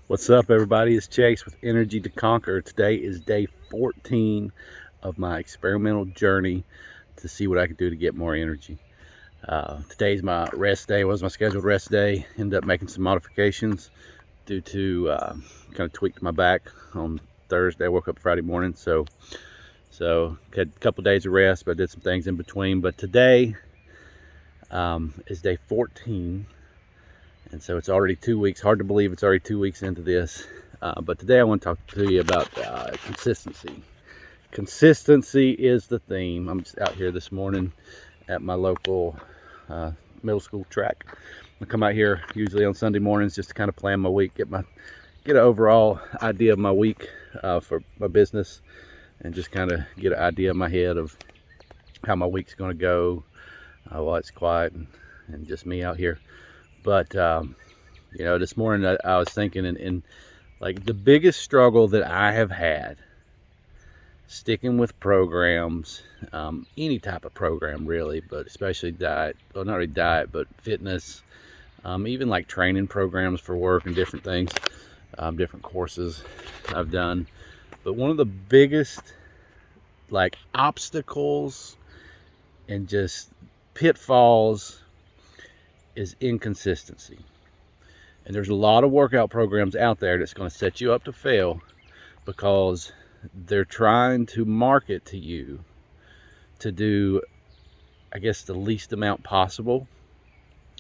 What's up, everybody? It's Chase with Energy to Conquer. Today is day 14 of my experimental journey to see what I can do to get more energy. Today's my rest day. Was my scheduled rest day. Ended up making some modifications due to kind of tweaked my back on Thursday. I woke up Friday morning, so had a couple days of rest, but I did some things in between. But today is day 14. And so it's already 2 weeks. Hard to believe it's already 2 weeks into this. But today I want to talk to you about consistency. Consistency is the theme. I'm just out here this morning at my local middle school track. I come out here usually on Sunday mornings just to kind of plan my week, get an overall idea of my week for my business, and just kind of get an idea in my head of how my week's going to go while it's quiet and just me out here. But this morning I was thinking, and like the biggest struggle that I have had sticking with programs, any type of program really, but especially diet, well, not really diet, but fitness, even like training programs for work and different things, different courses I've done. But one of the biggest like obstacles and just pitfalls is inconsistency. And there's a lot of workout programs out there that's going to set you up to fail because they're trying to market to you to do, I guess, the least amount possible.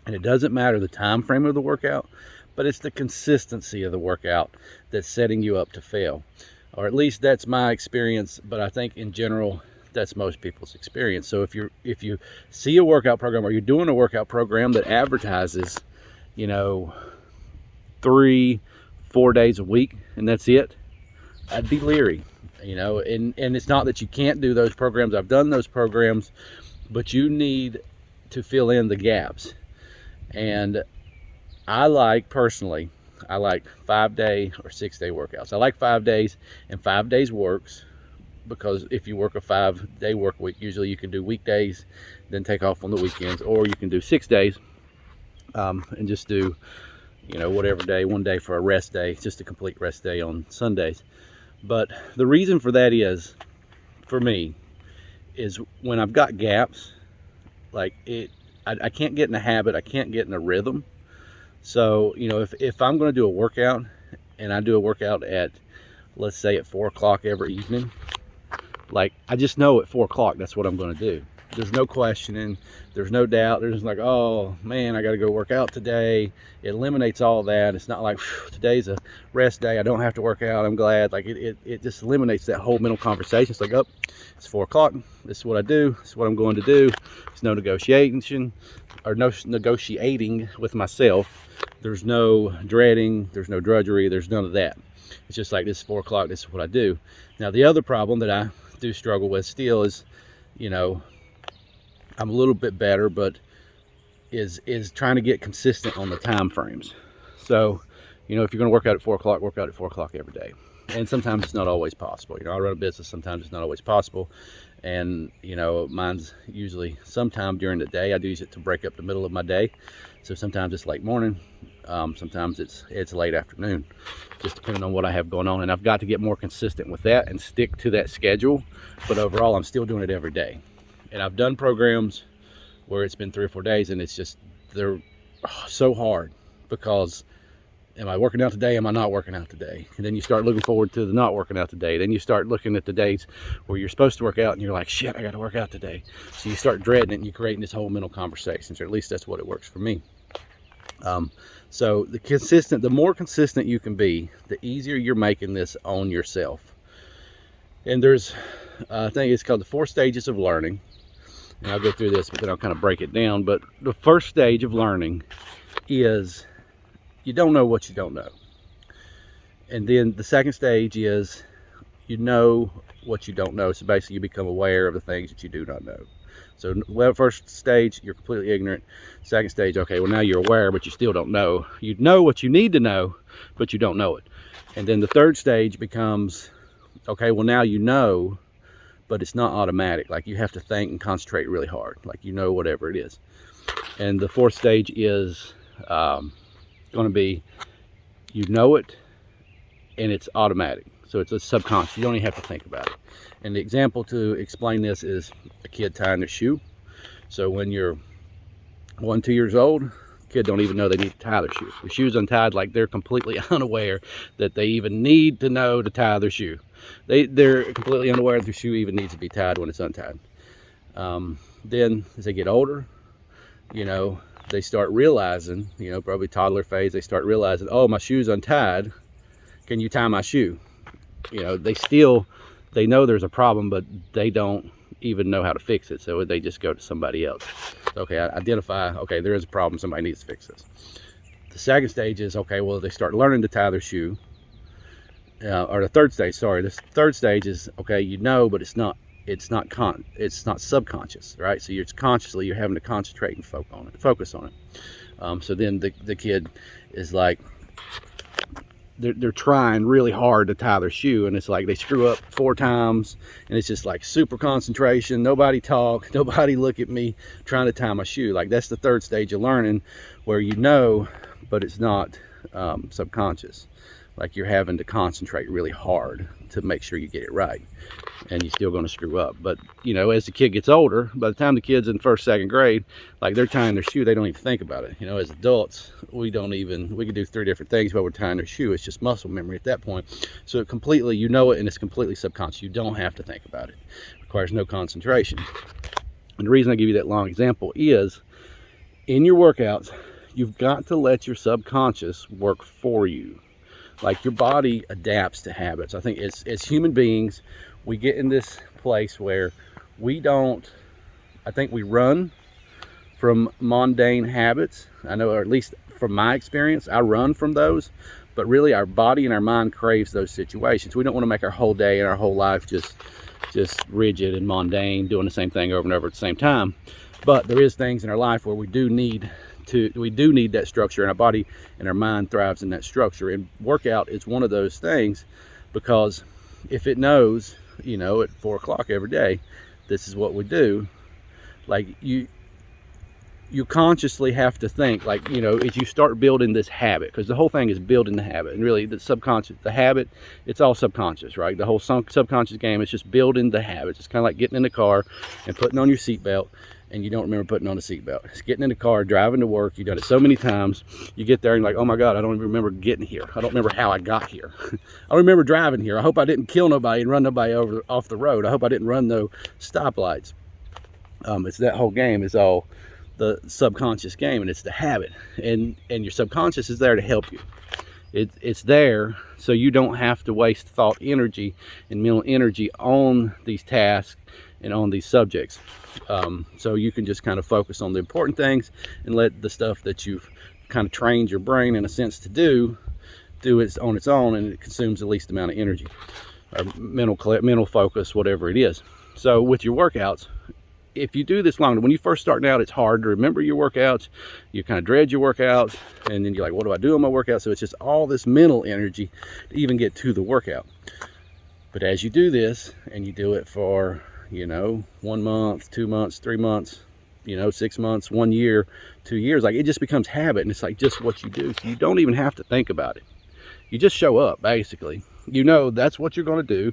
And it doesn't matter the time frame of the workout, but it's the consistency of the workout that's setting you up to fail. Or at least that's my experience, but I think in general that's most people's experience. So if you see a workout program, or you're doing a workout program that advertises 3-4 days a week and that's it, I'd be leery. And it's not that you can't do those programs. I've done those programs, but you need to fill in the gaps. And personally I like 5-day or 6-day workouts. I like 5 days, and 5 days works because if you work a 5-day work week, usually you can do weekdays, then take off on the weekends, or you can do 6 days and just do whatever day, one day for a rest day, just a complete rest day on Sundays. But the reason for that is, for me, is when I've got gaps, like I can't get in a habit, I can't get in a rhythm. So if I'm going to do a workout, and I do a workout at, let's say, at 4 o'clock every evening, like I just know at 4 o'clock that's what I'm going to do. There's no questioning, there's no doubt. There's just like, oh man, I got to go work out today. It eliminates all that. It's not like, today's a rest day, I don't have to work out, I'm glad. Like it just eliminates that whole mental conversation. It's like, oh, it's 4 o'clock, this is what I do, this is what I'm going to do. There's no negotiation or no negotiating with myself. There's no dreading, there's no drudgery, there's none of that. It's just like, this is 4 o'clock, this is what I do. Now the other problem that I do struggle with still is, I'm a little bit better, but is trying to get consistent on the time frames. So if you're going to work out at 4 o'clock, work out at 4 o'clock every day. And sometimes it's not always possible. I run a business, sometimes it's not always possible. And mine's usually sometime during the day. I do use it to break up the middle of my day. So sometimes it's late morning, sometimes it's late afternoon, just depending on what I have going on. And I've got to get more consistent with that and stick to that schedule. But overall, I'm still doing it every day. And I've done programs where it's been 3 or 4 days, and they're so hard because, am I working out today? Am I not working out today? And then you start looking forward to the not working out today. Then you start looking at the days where you're supposed to work out and you're like, shit, I got to work out today. So you start dreading it, and you're creating this whole mental conversation. Or at least that's what it works for me. So the more consistent you can be, the easier you're making this on yourself. And there's, I think it's called the 4 stages of learning. And I'll go through this, but then I'll kind of break it down. But the first stage of learning is you don't know what you don't know. And then the second stage is you know what you don't know. So basically you become aware of the things that you do not know. So first stage, you're completely ignorant. Second stage, okay, well now you're aware, but you still don't know. You know what you need to know, but you don't know it. And then the third stage becomes, okay, well now you know, but it's not automatic. Like you have to think and concentrate really hard, like whatever it is. And the fourth stage is going to be, you know it, and it's automatic. So it's a subconscious. You don't even have to think about it. And the example to explain this is a kid tying their shoe. So when you're 1, 2 years old, kid don't even know they need to tie their shoe. Their shoe's untied, like they're completely unaware that they even need to know to tie their shoe. They're completely unaware that their shoe even needs to be tied when it's untied. Then as they get older, you know, they start realizing, you know, probably toddler phase, they start realizing, oh, my shoe's untied. Can you tie my shoe? You know, they know there's a problem, but they don't even know how to fix it. So they just go to somebody else. Okay, identify, okay, there is a problem, somebody needs to fix this. The second stage is, okay, well, they start learning to tie their shoe. Or the third stage, sorry, this third stage is, okay, you know, but it's not subconscious, right? So you're having to concentrate and focus on it. So then the kid is like, they're trying really hard to tie their shoe, and it's like they screw up 4 times, and it's just like super concentration, nobody talk, nobody look at me, trying to tie my shoe. Like, that's the third stage of learning, where you know, but it's not subconscious. Like, you're having to concentrate really hard to make sure you get it right, and you're still going to screw up. But you know, as the kid gets older, by the time the kid's in 1st, 2nd grade, like, they're tying their shoe, they don't even think about it. You know, as adults, we can do 3 different things while we're tying their shoe. It's just muscle memory at that point. So it completely, you know it, and it's completely subconscious. You don't have to think about it. It requires no concentration. And the reason I give you that long example is, in your workouts, you've got to let your subconscious work for you. Like, your body adapts to habits. I think as human beings, we get in this place where we run from mundane habits. I know, or at least from my experience, I run from those, but really our body and our mind craves those situations. We don't want to make our whole day and our whole life just rigid and mundane, doing the same thing over and over at the same time. But there is things in our life where we do need that structure, and our body and our mind thrives in that structure. And workout is one of those things, because if it knows, you know, at 4 o'clock every day, this is what we do, like, you consciously have to think, like, you know, as you start building this habit, because the whole thing is building the habit, and really the subconscious, the habit, it's all subconscious, right? The whole subconscious game is just building the habits. It's kind of like getting in the car and putting on your seatbelt, and you don't remember putting on a seatbelt. It's getting in the car, driving to work. You've done it so many times. You get there and you're like, oh my God, I don't even remember getting here. I don't remember how I got here. I don't remember driving here. I hope I didn't kill nobody and run nobody off the road. I hope I didn't run no stoplights. It's that whole game is all the subconscious game, and it's the habit. And your subconscious is there to help you. It's there so you don't have to waste thought energy and mental energy on these tasks and on these subjects. So you can just kind of focus on the important things and let the stuff that you've kind of trained your brain, in a sense, to do it on its own, and it consumes the least amount of energy or mental focus, whatever it is. So with your workouts, if you do this long, when you first starting out, it's hard to remember your workouts. You kind of dread your workouts, and then you're like, what do I do on my workout? So it's just all this mental energy to even get to the workout. But as you do this, and you do it for, you know, 1 month, 2 months, 3 months, you know, 6 months, 1 year, 2 years, like, it just becomes habit, and it's like just what you do. So you don't even have to think about it. You just show up, basically. You know, that's what you're going to do.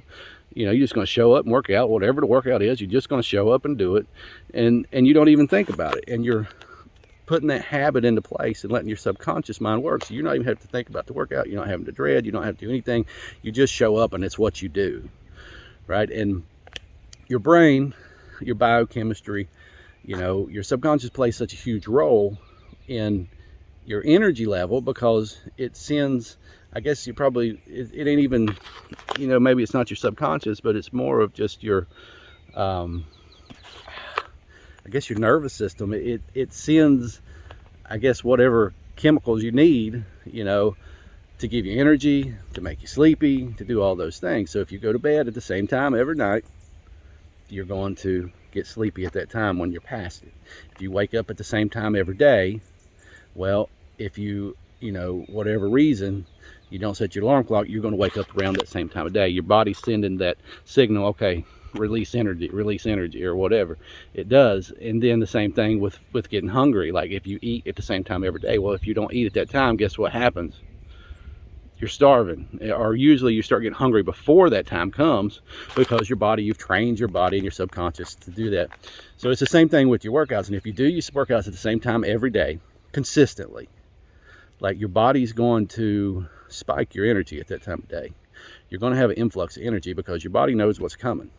You know, you're just going to show up and work out, whatever the workout is. You're just going to show up and do it, and you don't even think about it. And you're putting that habit into place and letting your subconscious mind work. So you're not even having to think about the workout. You're not having to dread. You don't have to do anything. You just show up, and it's what you do, right? And your brain, your biochemistry, you know, your subconscious plays such a huge role in your energy level, because it sends, I guess you probably, it ain't even, you know, maybe it's not your subconscious, but it's more of just your, I guess your nervous system. It sends, I guess, whatever chemicals you need, you know, to give you energy, to make you sleepy, to do all those things. So if you go to bed at the same time every night, you're going to get sleepy at that time when you're past it. If you wake up at the same time every day, well, if you know, whatever reason, you don't set your alarm clock, you're going to wake up around that same time of day. Your body's sending that signal, okay, release energy, or whatever it does. And then the same thing with getting hungry. Like, if you eat at the same time every day, well, if you don't eat at that time, guess what happens? you're starving, or usually you start getting hungry before that time comes, because you've trained your body and your subconscious to do that. So it's the same thing with your workouts. And if you do your workouts at the same time every day consistently, like, your body's going to spike your energy at that time of day. You're going to have an influx of energy because your body knows what's coming.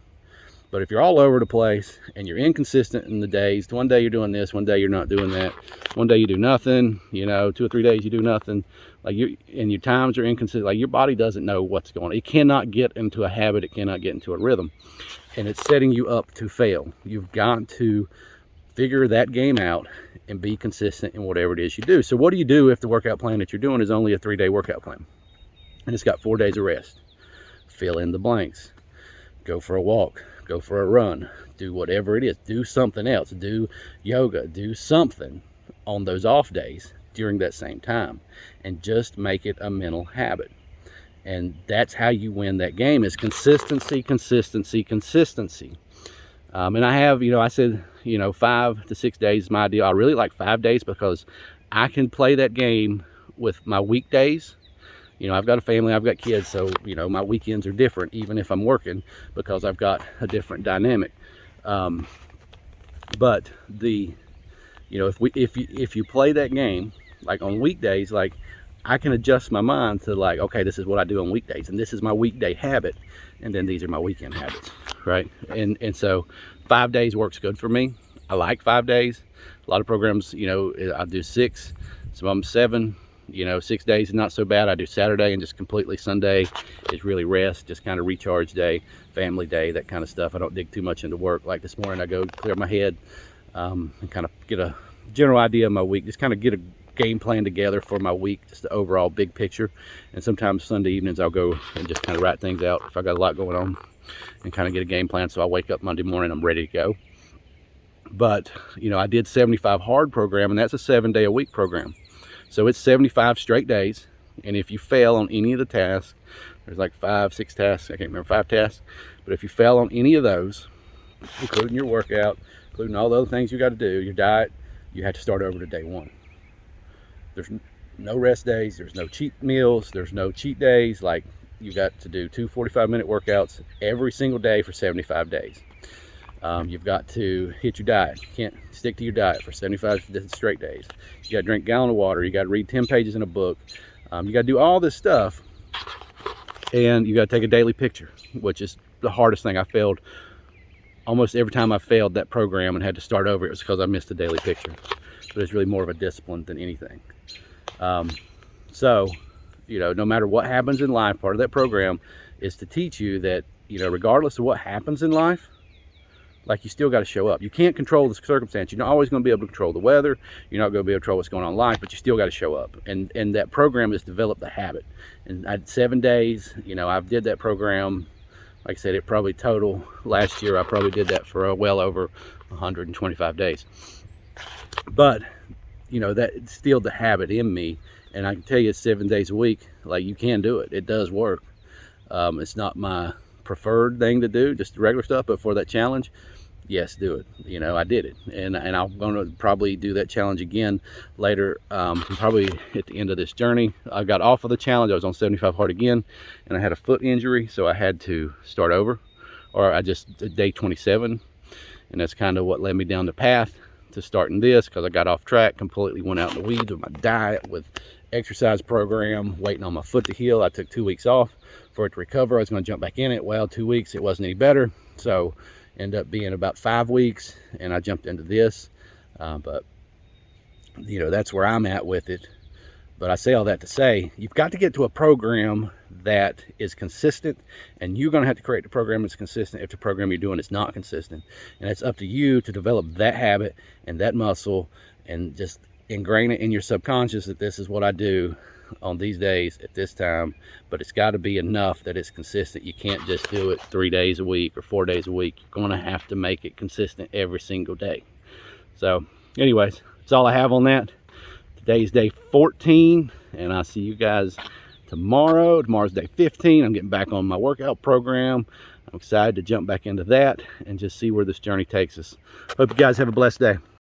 But if you're all over the place and you're inconsistent in the days, one day you're doing this, one day you're not doing that, one day you do nothing, 2 or 3 days you do nothing, and your times are inconsistent, like, your body doesn't know what's going on. It cannot get into a habit, it cannot get into a rhythm, and it's setting you up to fail. You've got to figure that game out and be consistent in whatever it is you do. So what do you do if the workout plan that you're doing is only a 3-day workout plan and it's got 4 days of rest? Fill in the blanks. Go for a walk, go for a run, do whatever it is, do something else, do yoga, do something on those off days during that same time, and just make it a mental habit. And that's how you win that game, is consistency, consistency, consistency. And I have, I said, 5 to 6 days is my ideal. I really like 5 days because I can play that game with my weekdays. I've got a family, I've got kids, so, my weekends are different, even if I'm working, because I've got a different dynamic. But if you play that game, like on weekdays, like, I can adjust my mind to, like, okay, this is what I do on weekdays, and this is my weekday habit, and then these are my weekend habits, right? And so 5 days works good for me. I like 5 days. A lot of programs, I do 6, some of them 7. 6 days is not so bad. I do Saturday, and just completely Sunday is really rest, just kind of recharge day, family day, that kind of stuff. I don't dig too much into work. Like this morning, I go clear my head and kind of get a general idea of my week, just kind of get a game plan together for my week, just the overall big picture. And sometimes Sunday evenings I'll go and just kind of write things out if I got a lot going on, and kind of get a game plan, so I wake up Monday morning, I'm ready to go. But I did 75 hard program, and that's a 7-day-a-week program. So it's 75 straight days, and if you fail on any of the tasks, there's like 5, 6 tasks, I can't remember, 5 tasks, but if you fail on any of those, including your workout, including all the other things you got to do, your diet, you have to start over to day 1. There's no rest days, there's no cheat meals, there's no cheat days. Like, you got to do 2 45-minute workouts every single day for 75 days. You've got to hit your diet. You can't stick to your diet for 75 straight days. You got to drink a gallon of water. You got to read 10 pages in a book. You got to do all this stuff, and you got to take a daily picture, which is the hardest thing. I failed almost every time I failed that program and had to start over. It was because I missed a daily picture. But it's really more of a discipline than anything. So, no matter what happens in life, part of that program is to teach you that, regardless of what happens in life, like, you still got to show up. You can't control the circumstance. You're not always going to be able to control the weather. You're not going to be able to control what's going on in life, but you still got to show up. And that program has developed the habit. And I had 7 days. I've did that program. Like I said, it probably total last year, I probably did that for well over 125 days. But, that instilled the habit in me. And I can tell you, it's 7 days a week. Like, you can do it. It does work. It's not my preferred thing to do, just the regular stuff, but for that challenge, yes, do it. I did it, and I'm going to probably do that challenge again later, probably at the end of this journey. I got off of the challenge. I was on 75 hard again, and I had a foot injury, so I had to start over, or I just did day 27, and that's kind of what led me down the path to starting this, because I got off track, completely went out in the weeds with my diet, with exercise program, waiting on my foot to heal. I took 2 weeks off for it to recover. I was going to jump back in it. Well, 2 weeks, it wasn't any better, so ended up being about 5 weeks, and I jumped into this. But that's where I'm at with it. But I say all that to say, you've got to get to a program that is consistent, and you're going to have to create the program that's consistent if the program you're doing is not consistent. And it's up to you to develop that habit and that muscle, and just ingrain it in your subconscious that this is what I do on these days at this time. But it's got to be enough that it's consistent. You can't just do it 3 days a week or 4 days a week. You're going to have to make it consistent every single day. So anyways, that's all I have on that. Today's day 14, and I'll see you guys tomorrow. Tomorrow's day 15. I'm getting back on my workout program. I'm excited to jump back into that and just see where this journey takes us. Hope you guys have a blessed day.